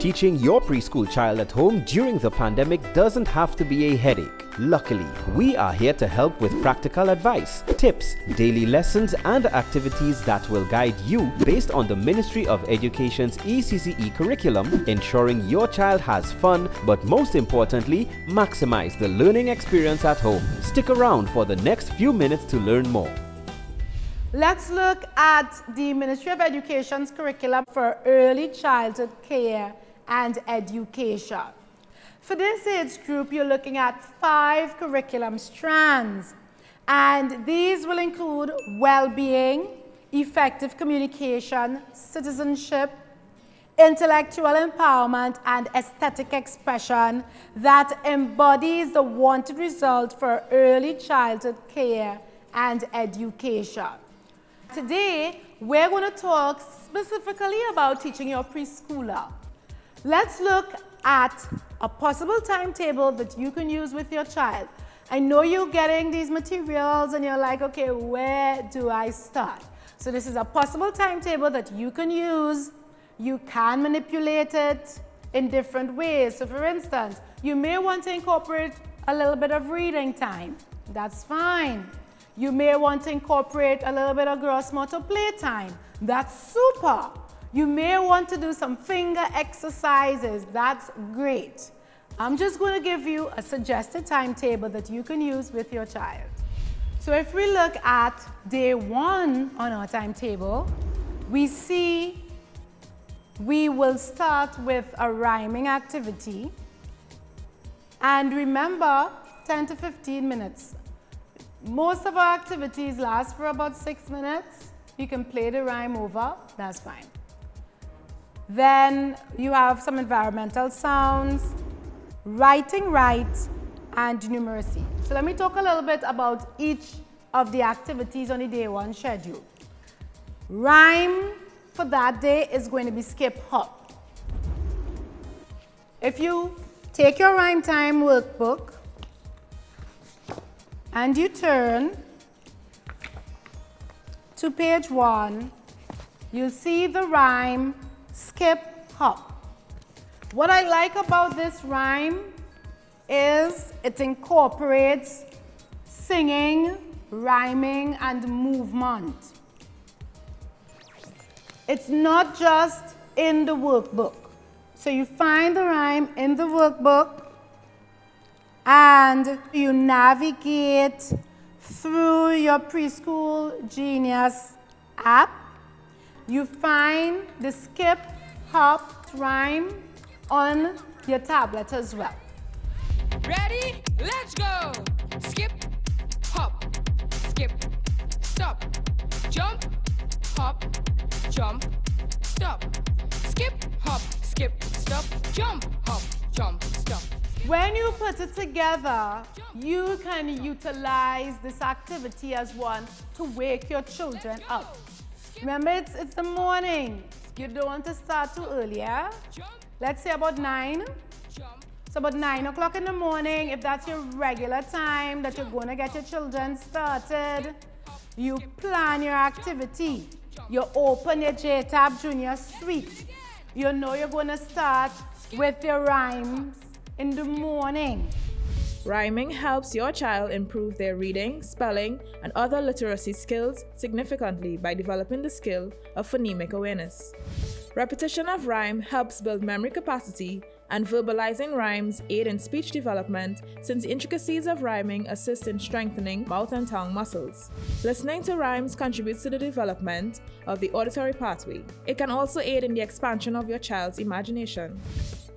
Teaching your preschool child at home during the pandemic doesn't have to be a headache. Luckily, we are here to help with practical advice, tips, daily lessons, and activities that will guide you based on the Ministry of Education's ECCE curriculum, ensuring your child has fun, but most importantly, maximize the learning experience at home. Stick around for the next few minutes to learn more. Let's look at the Ministry of Education's curriculum for early childhood care and education. For this age group, you're looking at 5 curriculum strands, and these will include well-being, effective communication, citizenship, intellectual empowerment, and aesthetic expression that embodies the wanted result for early childhood care and education. Today, we're going to talk specifically about teaching your preschooler. Let's look at a possible timetable that you can use with your child. I know you're getting these materials and you're like, okay, where do I start? So this is a possible timetable that you can use. You can manipulate it in different ways. So for instance, you may want to incorporate a little bit of reading time. That's fine. You may want to incorporate a little bit of gross motor play time. That's super. You may want to do some finger exercises. That's great. I'm just going to give you a suggested timetable that you can use with your child. So if we look at day 1 on our timetable, we see we will start with a rhyming activity. And remember, 10 to 15 minutes. Most of our activities last for about 6 minutes. You can play the rhyme over, that's fine. Then you have some environmental sounds, writing right, and numeracy. So let me talk a little bit about each of the activities on the day 1 schedule. Rhyme for that day is going to be skip hop. If you take your rhyme time workbook and you turn to page 1, you'll see the rhyme skip hop. What I like about this rhyme is it incorporates singing, rhyming, and movement. It's not just in the workbook. So you find the rhyme in the workbook and you navigate through your Preschool Genius app. You find the skip hop rhyme on your tablet as well. Ready? Let's go! Skip, hop, skip, stop, jump, hop, jump, stop. Skip, hop, skip, stop, jump, hop, jump, stop. When you put it together, you can utilize this activity as one to wake your children up. Remember, it's the morning. You don't want to start too early, yeah? Let's say about 9. So about 9 o'clock in the morning, if that's your regular time that you're going to get your children started, you plan your activity. You open your JTAB Junior Suite. You know you're going to start with your rhymes in the morning. Rhyming helps your child improve their reading, spelling, and other literacy skills significantly by developing the skill of phonemic awareness. Repetition of rhyme helps build memory capacity, and verbalizing rhymes aid in speech development since the intricacies of rhyming assist in strengthening mouth and tongue muscles. Listening to rhymes contributes to the development of the auditory pathway. It can also aid in the expansion of your child's imagination.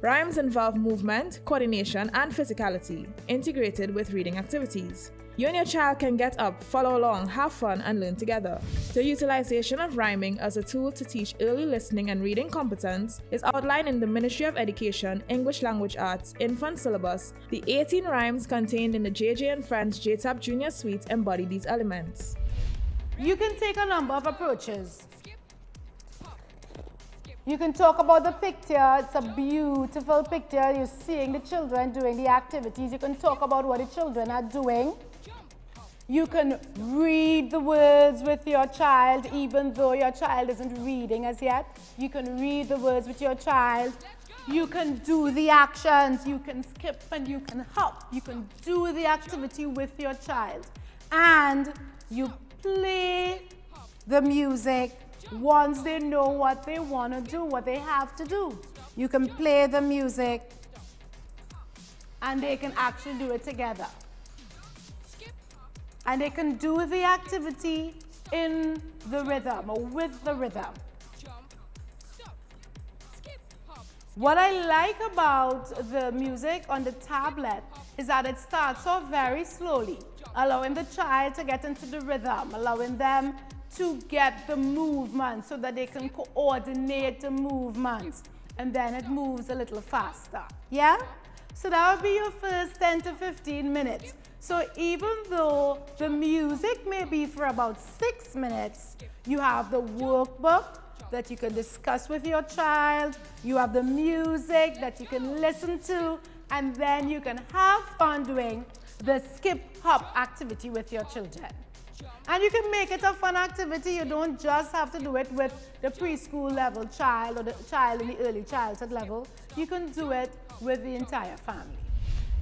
Rhymes involve movement, coordination, and physicality, integrated with reading activities. You and your child can get up, follow along, have fun, and learn together. The utilization of rhyming as a tool to teach early listening and reading competence is outlined in the Ministry of Education English Language Arts Infant Syllabus. The 18 rhymes contained in the JJ&Friends JTAB Junior Suite embody these elements. You can take a number of approaches. You can talk about the picture. It's a beautiful picture. You're seeing the children doing the activities. You can talk about what the children are doing. You can read the words with your child, even though your child isn't reading as yet. You can read the words with your child. You can do the actions, you can skip and you can hop. You can do the activity with your child. And you play the music once they know what they want to do, what they have to do. You can play the music and they can actually do it together. And they can do the activity in the rhythm or with the rhythm. What I like about the music on the tablet is that it starts off very slowly, allowing the child to get into the rhythm, allowing them to get the movement so that they can coordinate the movements, and then it moves a little faster. Yeah? So that would be your first 10 to 15 minutes. So even though the music may be for about 6 minutes, you have the workbook that you can discuss with your child, you have the music that you can listen to, and then you can have fun doing the skip hop activity with your children. And you can make it a fun activity. You don't just have to do it with the preschool level child or the child in the early childhood level. You can do it with the entire family.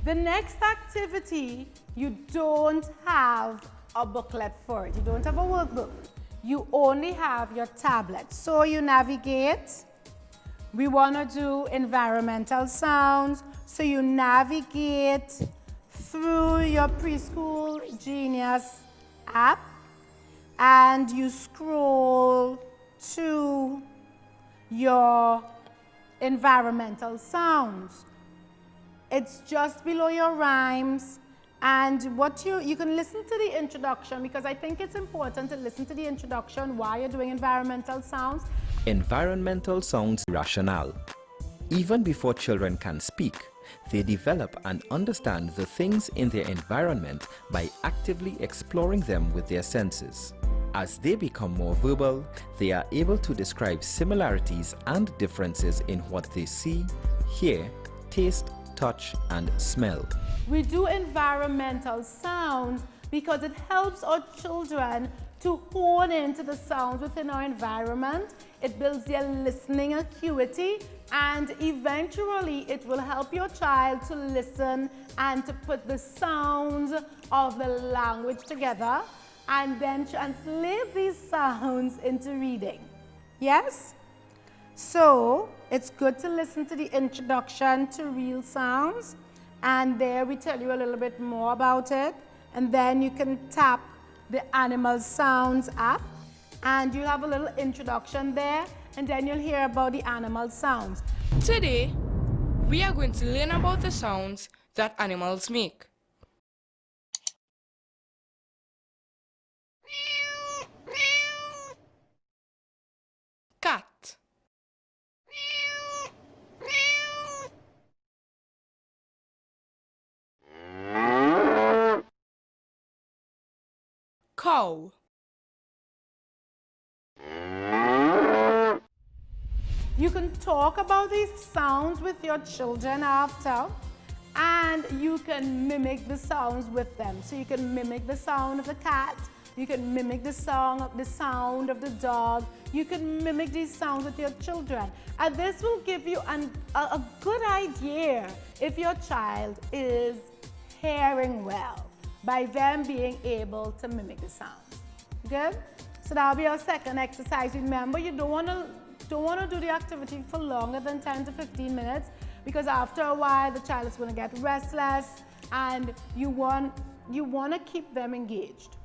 The next activity, you don't have a booklet for it. You don't have a workbook. You only have your tablet. So you navigate. We want to do environmental sounds. So you navigate through your Preschool Genius app and you scroll to your environmental sounds. It's just below your rhymes. And what you can listen to the introduction, because I think it's important to listen to the introduction while you're doing environmental sounds. Environmental sounds rationale. Even before children can speak, they develop and understand the things in their environment by actively exploring them with their senses. As they become more verbal, they are able to describe similarities and differences in what they see, hear, taste, touch, and smell. We do environmental sounds because it helps our children to hone into the sounds within our environment. It builds their listening acuity, and eventually it will help your child to listen and to put the sounds of the language together and then translate these sounds into reading. Yes? So it's good to listen to the introduction to real sounds, and there we tell you a little bit more about it, and then you can tap the Animal Sounds app and you have a little introduction there, and then you'll hear about the animal sounds. Today, we are going to learn about the sounds that animals make. Cat. Cow. You can talk about these sounds with your children after, and you can mimic the sounds with them. So you can mimic the sound of the cat, you can mimic the sound of the dog, you can mimic these sounds with your children. And this will give you a good idea if your child is hearing well by them being able to mimic the sounds. Good? So that'll be our second exercise. Remember, you don't want to do the activity for longer than 10 to 15 minutes, because after a while the child is going to get restless and you want to keep them engaged.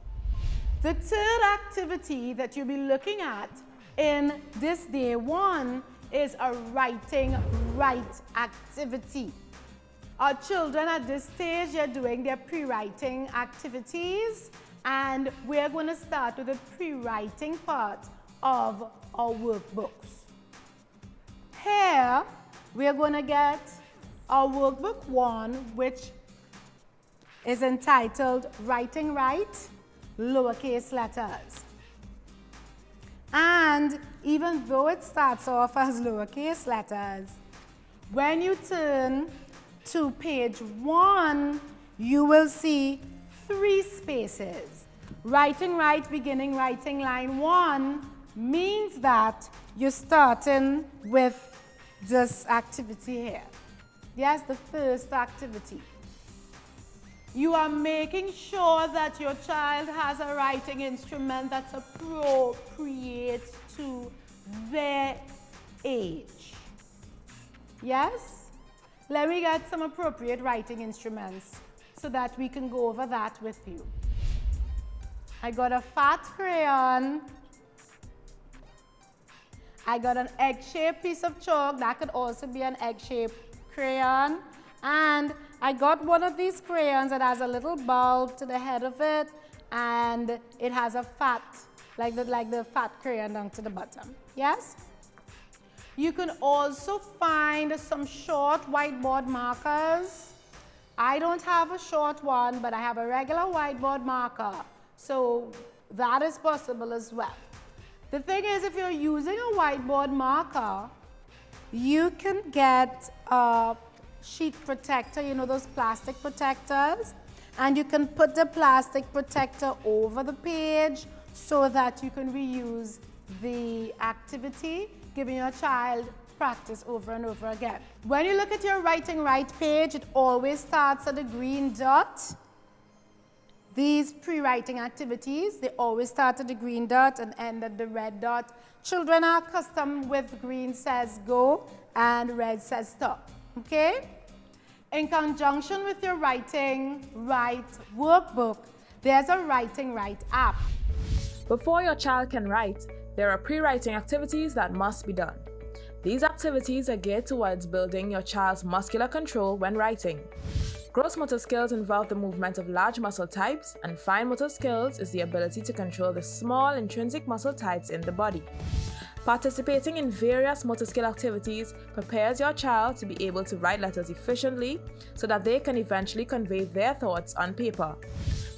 The third activity that you'll be looking at in this day one is a writing right activity. Our children at this stage are doing their pre-writing activities, and we're going to start with the pre-writing part of our workbooks. Here, we're going to get our workbook 1, which is entitled Writing Right, Lowercase Letters. And even though it starts off as lowercase letters, when you turn to page 1, you will see 3 spaces. Writing right, beginning writing line 1 means that you're starting with this activity here. Yes, the first activity. You are making sure that your child has a writing instrument that's appropriate to their age. Yes? Let me get some appropriate writing instruments so that we can go over that with you. I got a fat crayon. I got an egg-shaped piece of chalk. That could also be an egg-shaped crayon. And I got one of these crayons that has a little bulb to the head of it, and it has a fat, like the fat crayon down to the bottom. Yes? You can also find some short whiteboard markers. I don't have a short one, but I have a regular whiteboard marker. So that is possible as well. The thing is, if you're using a whiteboard marker, you can get a sheet protector, you know, those plastic protectors, and you can put the plastic protector over the page so that you can reuse the activity, giving your child practice over and over again. When you look at your Writing Right page, it always starts at a green dot. These pre-writing activities, they always start at the green dot and end at the red dot. Children are accustomed with green says go and red says stop. Okay? In conjunction with your Writing Right workbook, there's a Writing Right app. Before your child can write, there are pre-writing activities that must be done. These activities are geared towards building your child's muscular control when writing. Gross motor skills involve the movement of large muscle types, and fine motor skills is the ability to control the small intrinsic muscle types in the body. Participating in various motor skill activities prepares your child to be able to write letters efficiently so that they can eventually convey their thoughts on paper.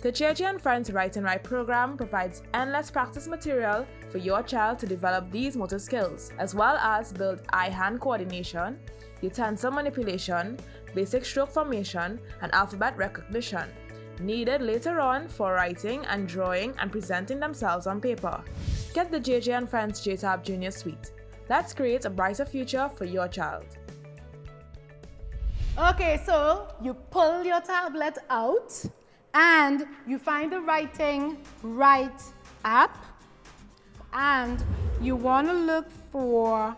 The JJ&Friends Writing Right program provides endless practice material for your child to develop these motor skills, as well as build eye-hand coordination, utensil manipulation, basic stroke formation, and alphabet recognition, needed later on for writing and drawing and presenting themselves on paper. Get the JJ&Friends JTAB Junior Suite. Let's create a brighter future for your child. Okay, so you pull your tablet out and you find the Writing Right app, and you want to look for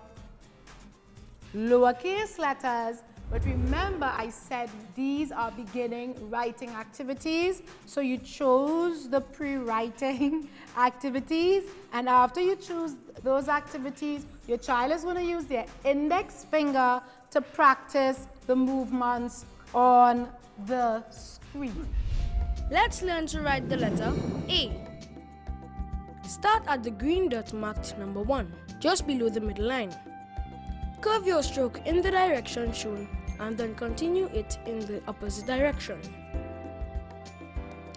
lowercase letters. But remember, I said these are beginning writing activities. So you chose the pre-writing activities. And after you choose those activities, your child is going to use their index finger to practice the movements on the screen. Let's learn to write the letter A. Start at the green dot marked number 1, just below the middle line. Curve your stroke in the direction shown and then continue it in the opposite direction.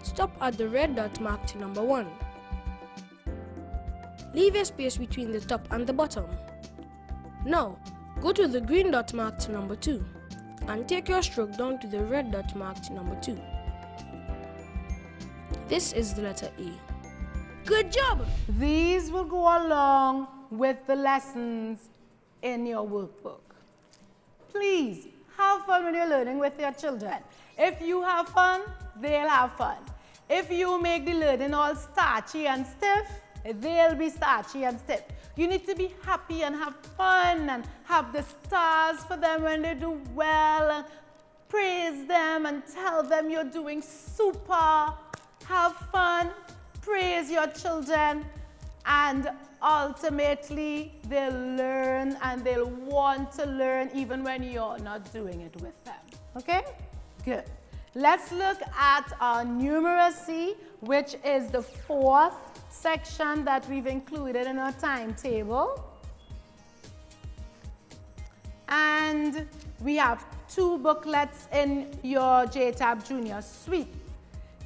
Stop at the red dot marked number 1. Leave a space between the top and the bottom. Now, go to the green dot marked number 2 and take your stroke down to the red dot marked number 2. This is the letter A. Good job! These will go along with the lessons in your workbook. Please have fun when you're learning with your children. If you have fun, they'll have fun. If you make the learning all starchy and stiff, they'll be starchy and stiff. You need to be happy and have fun and have the stars for them when they do well, and praise them and tell them you're doing super. Have fun, praise your children, and ultimately they'll learn and they'll want to learn even when you're not doing it with them. Okay? Good. Let's look at our numeracy, which is the 4th section that we've included in our timetable. And we have 2 booklets in your JTAB Junior Suite.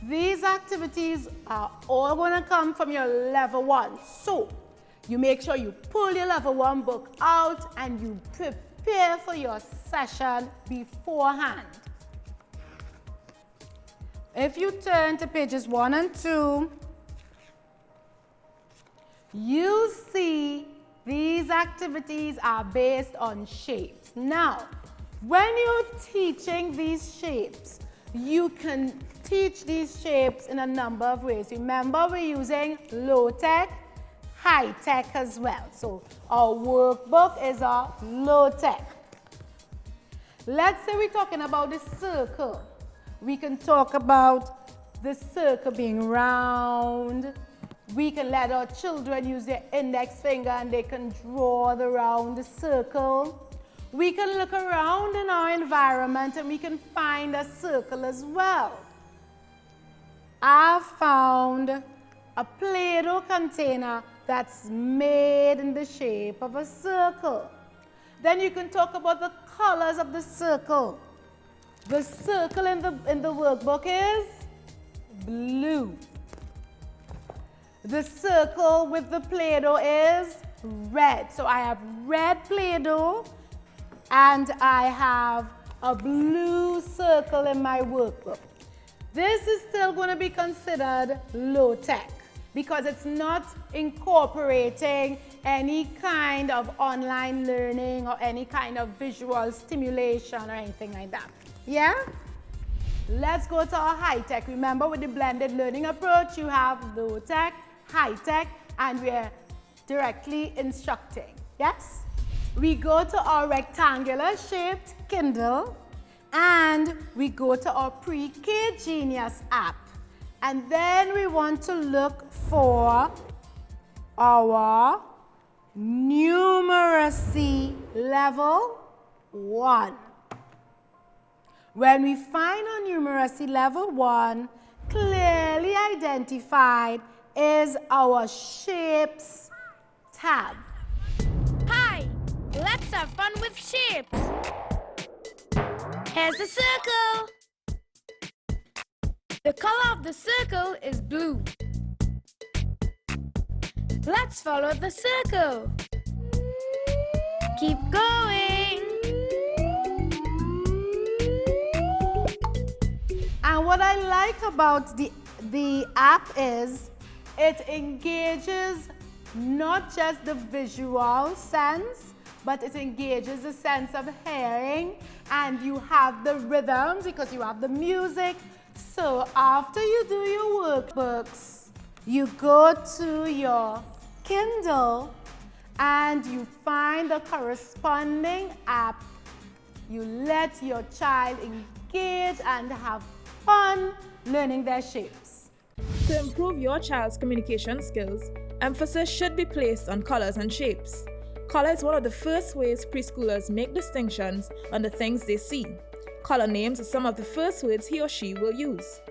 These activities are all going to come from your level 1. So you make sure you pull your level 1 book out and you prepare for your session beforehand. If you turn to pages 1 and 2, you'll see these activities are based on shapes. Now, when you're teaching these shapes, you can teach these shapes in a number of ways. Remember, we're using low-tech, high-tech as well. So our workbook is our low-tech. Let's say we're talking about the circle. We can talk about the circle being round. We can let our children use their index finger and they can draw the round circle. We can look around in our environment and we can find a circle as well. I found a Play-Doh container that's made in the shape of a circle. Then you can talk about the colors of the circle. The circle in the workbook is blue. The circle with the Play-Doh is red. So I have red Play-Doh and I have a blue circle in my workbook. This is still going to be considered low-tech because it's not incorporating any kind of online learning or any kind of visual stimulation or anything like that. Yeah? Let's go to our high-tech. Remember, with the blended learning approach, you have low-tech, high-tech, and we're directly instructing. Yes? We go to our rectangular shaped Kindle and we go to our Pre-K Genius app. And then we want to look for our numeracy level 1. When we find our numeracy level 1, clearly identified is our shapes tab. Hi, let's have fun with shapes. Here's a circle. The color of the circle is blue. Let's follow the circle. Keep going. And what I like about the app is it engages not just the visual sense, but it engages the sense of hearing, and you have the rhythms because you have the music. So after you do your workbooks, you go to your Kindle and you find the corresponding app. You let your child engage and have fun learning their shapes. To improve your child's communication skills, emphasis should be placed on colors and shapes. Color is one of the first ways preschoolers make distinctions on the things they see. Color names are some of the first words he or she will use.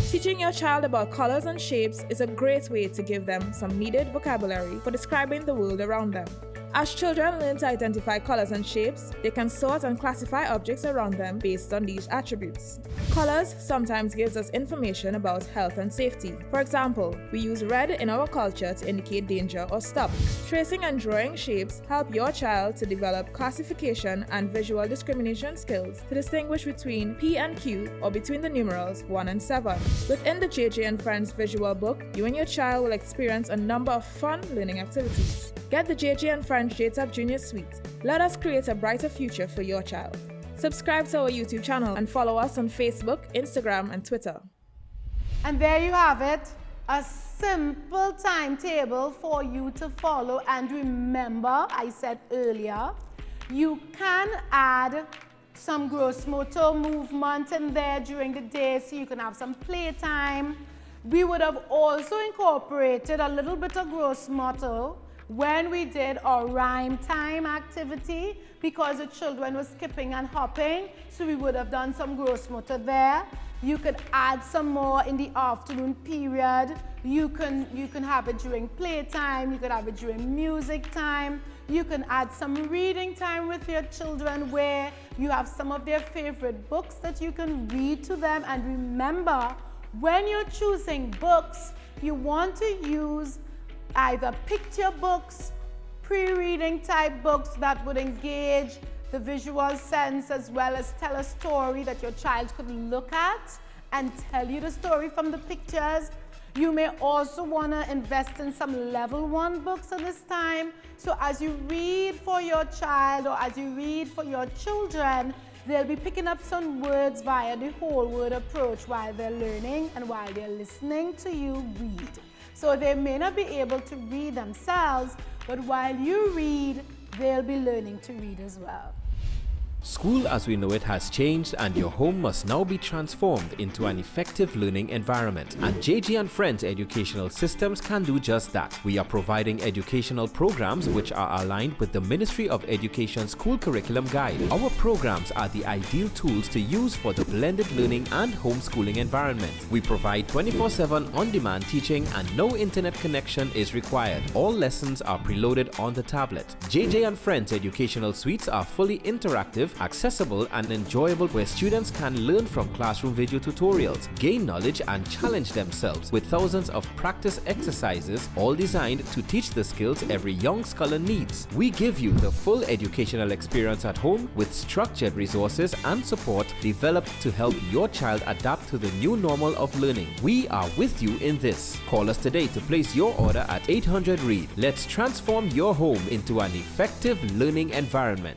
Teaching your child about colors and shapes is a great way to give them some needed vocabulary for describing the world around them. As children learn to identify colors and shapes, they can sort and classify objects around them based on these attributes. Colors sometimes gives us information about health and safety. For example, we use red in our culture to indicate danger or stop. Tracing and drawing shapes help your child to develop classification and visual discrimination skills to distinguish between P and Q or between the numerals 1 and 7. Within the JJ&Friends visual book, you and your child will experience a number of fun learning activities. Get the JJ&Friends JTAP Junior Suite. Let us create a brighter future for your child. Subscribe to our YouTube channel and follow us on Facebook, Instagram, and Twitter. And there you have it, a simple timetable for you to follow. And remember, I said earlier, you can add some gross motor movement in there during the day so you can have some playtime. We would have also incorporated a little bit of gross motor when we did our rhyme time activity because the children were skipping and hopping, so we would have done some gross motor there. You could add some more in the afternoon period. You can have it during playtime, you could have it during music time. You can add some reading time with your children where you have some of their favorite books that you can read to them. And remember, when you're choosing books, you want to use either picture books, pre-reading type books that would engage the visual sense as well as tell a story that your child could look at and tell you the story from the pictures. You may also want to invest in some level 1 books at this time. So as you read for your child or as you read for your children, they'll be picking up some words via the whole word approach while they're learning and while they're listening to you read. So they may not be able to read themselves, but while you read, they'll be learning to read as well. School as we know it has changed, and your home must now be transformed into an effective learning environment. And JJ&Friends Educational Systems can do just that. We are providing educational programs which are aligned with the Ministry of Education School Curriculum Guide. Our programs are the ideal tools to use for the blended learning and homeschooling environment. We provide 24/7 on-demand teaching and no internet connection is required. All lessons are preloaded on the tablet. JJ&Friends Educational Suites are fully interactive, accessible and enjoyable, where students can learn from classroom video tutorials, gain knowledge and challenge themselves with thousands of practice exercises, all designed to teach the skills every young scholar needs. We give you the full educational experience at home with structured resources and support developed to help your child adapt to the new normal of learning. We are with you in this. Call us today to place your order at 800 READ. Let's transform your home into an effective learning environment.